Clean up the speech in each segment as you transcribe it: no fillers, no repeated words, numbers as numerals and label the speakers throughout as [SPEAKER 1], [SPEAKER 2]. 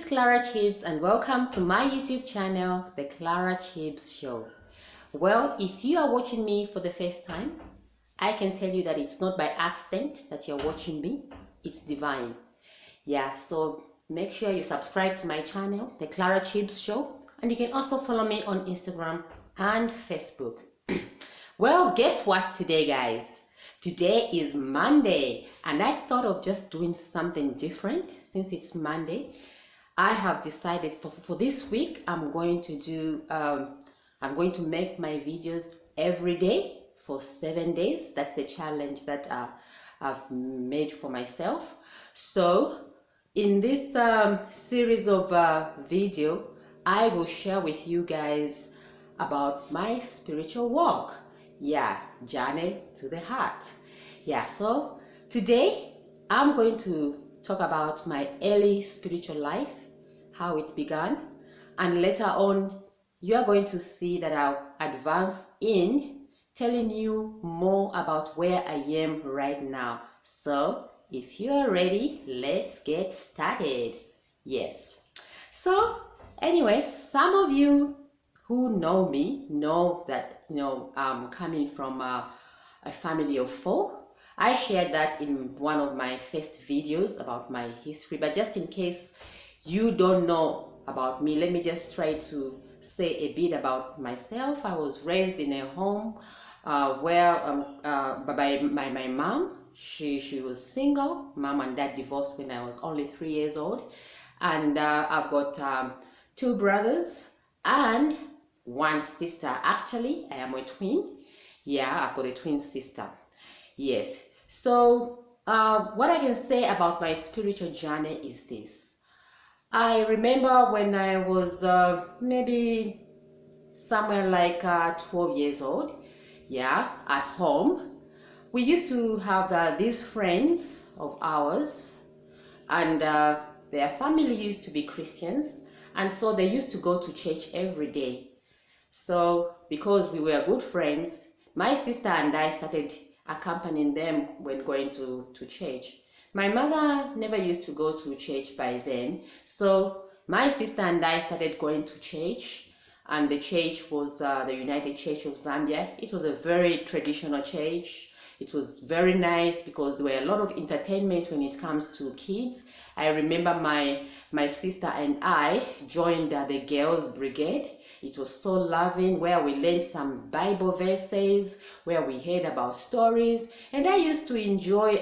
[SPEAKER 1] Clara Chips and welcome to my YouTube channel, The Clara Chips Show. Well, if you are watching me for the first time, I can tell you that it's not by accident that you're watching me, it's divine. Yeah, so make sure you subscribe to my channel, The Clara Chips Show, and you can also follow me on Instagram and Facebook. Well, guess what today, guys? Today is Monday, and I thought of just doing something different since it's Monday. I have decided for this week I'm going to make my videos every day for 7 days. That's the challenge that I've made for myself. So in this series of video, I will share with you guys about my spiritual walk. Yeah, journey to the heart. Yeah, so today I'm going to talk about my early spiritual life, how it began, and later on you are going to see that I'll advance in telling you more about where I am right now. So if you are ready, let's get started. Yes. So anyway, some of you who know me know that I'm coming from a family of 4. I shared that in one of my first videos about my history, but just in case you don't know about me, let me just try to say a bit about myself. I was raised in a home where by my mom. She was single. Mom and dad divorced when I was only 3 years old, and I've got 2 brothers and 1 sister. Actually, I am a twin. Yeah, I've got a twin sister. Yes. So what I can say about my spiritual journey is this. I remember when I was maybe somewhere like 12 years old, yeah, at home, we used to have these friends of ours, and their family used to be Christians, and so they used to go to church every day. So because we were good friends, my sister and I started accompanying them when going to church. My mother never used to go to church by then, so my sister and I started going to church, and the church was the United Church of Zambia. It was a very traditional church. It was very nice because there were a lot of entertainment when it comes to kids. I remember my sister and I joined the girls' brigade. It was so loving, where we learned some Bible verses, where we heard about stories, and I used to enjoy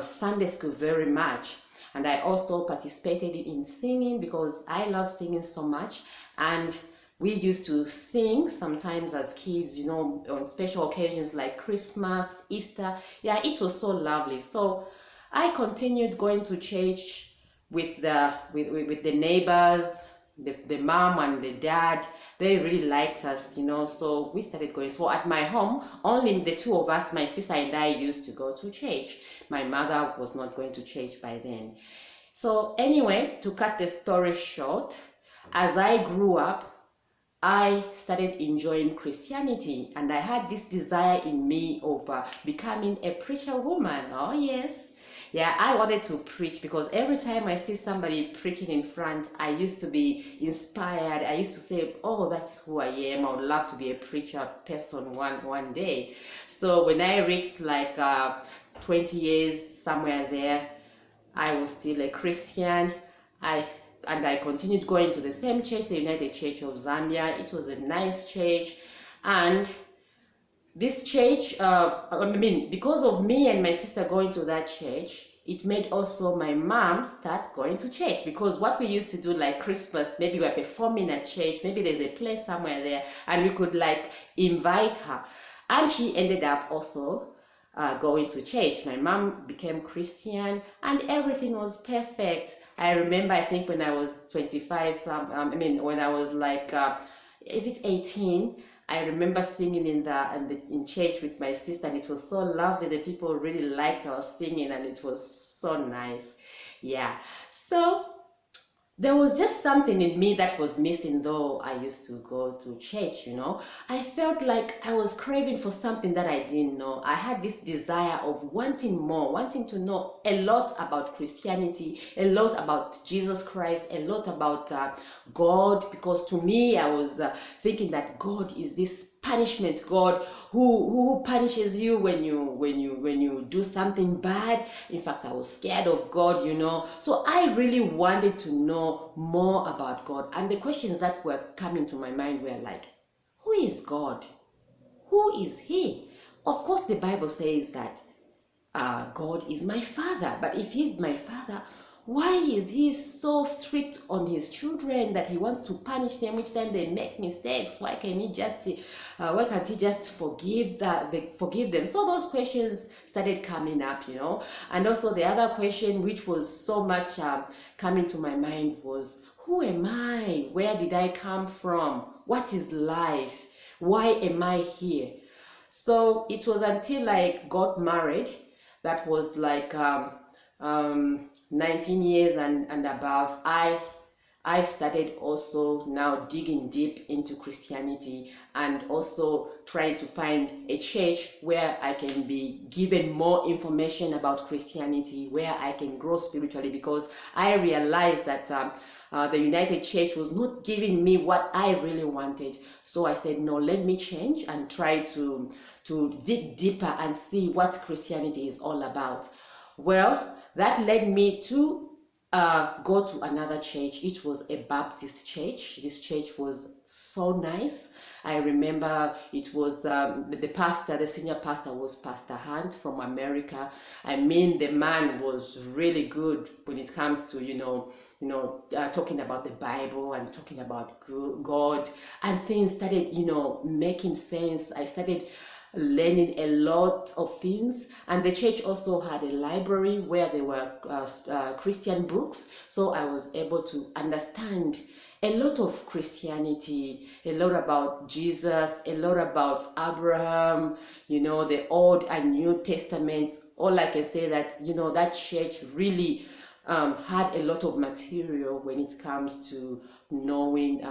[SPEAKER 1] Sunday school very much. And I also participated in singing because I love singing so much, and we used to sing sometimes as kids, on special occasions like Christmas, Easter. Yeah, it was so lovely. So I continued going to church with the neighbors, the mom and the dad. They really liked us, so we started going. So at my home, only the 2 of us, my sister and I, used to go to church. My mother was not going to church by then. So anyway, to cut the story short, as I grew up, I started enjoying Christianity, and I had this desire in me of becoming a preacher woman. Oh yes. Yeah, I wanted to preach because every time I see somebody preaching in front, I used to be inspired. I used to say, oh, that's who I am. I would love to be a preacher person one day. So when I reached like 20 years, somewhere there, I was still a Christian. I continued going to the same church, the United Church of Zambia. It was a nice church, and this church, because of me and my sister going to that church, it made also my mom start going to church, because what we used to do, like Christmas, maybe we're performing at church, maybe there's a place somewhere there, and we could like invite her, and she ended up also going to church. My mom became Christian, and everything was perfect. I remember, I think when I was 25, when I was like, is it 18? I remember singing in church with my sister, and it was so lovely. The people really liked our singing, and it was so nice. Yeah. So there was just something in me that was missing, though I used to go to church, you know. I felt like I was craving for something that I didn't know. I had this desire of wanting more, wanting to know a lot about Christianity, a lot about Jesus Christ, a lot about God, because to me, I was thinking that God is this punishment God who punishes you when you do something bad. In fact, I was scared of God, you know. So I really wanted to know more about God, and the questions that were coming to my mind were like, who is God? Who is he? Of course, the Bible says that God is my father, but if he's my father, why is he so strict on his children that he wants to punish them each time they make mistakes? Why can't he just forgive them? So those questions started coming up, you know. And also the other question, which was so much coming to my mind, was, who am I? Where did I come from? What is life? Why am I here? So it was until I got married, that was like 19 years and above, I started also now digging deep into Christianity, and also trying to find a church where I can be given more information about Christianity, where I can grow spiritually, because I realized that the United Church was not giving me what I really wanted. So I said, no, let me change and try to dig deeper and see what Christianity is all about. Well, that led me to go to another church. It was a Baptist church. This church was so nice. I remember it was the senior pastor was Pastor Hunt from America. I mean, the man was really good when it comes to, talking about the Bible and talking about God, and things started, making sense. I started learning a lot of things, and the church also had a library where there were Christian books, so I was able to understand a lot of Christianity, a lot about Jesus, a lot about Abraham, the Old and New Testaments. All I can say that, that church really had a lot of material when it comes to knowing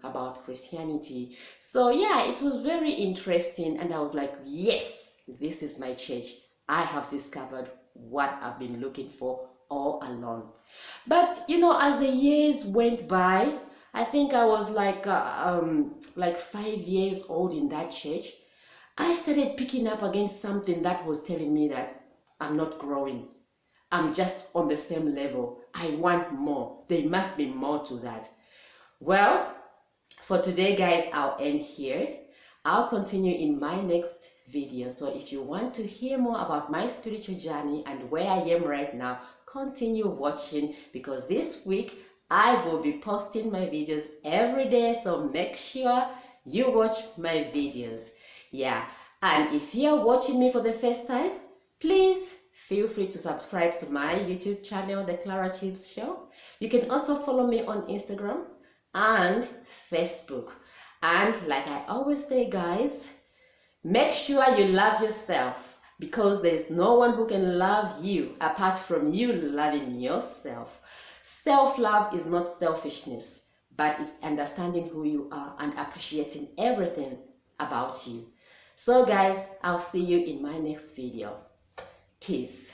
[SPEAKER 1] about Christianity. So yeah, it was very interesting, and I was like, yes, this is my church. I have discovered what I've been looking for all along. But as the years went by, I think I was like 5 years old in that church. I started picking up against something that was telling me that I'm not growing. I'm just on the same level. I want more. There must be more to that. Well, for today, guys, I'll end here. I'll continue in my next video. So if you want to hear more about my spiritual journey and where I am right now, continue watching, because this week I will be posting my videos every day. So make sure you watch my videos. Yeah, and if you're watching me for the first time, please feel free to subscribe to my YouTube channel, The Clara Chips Show. You can also follow me on Instagram and Facebook. And like I always say, guys, make sure you love yourself, because there's no one who can love you apart from you loving yourself. Self-love is not selfishness, but it's understanding who you are and appreciating everything about you. So guys, I'll see you in my next video. Peace.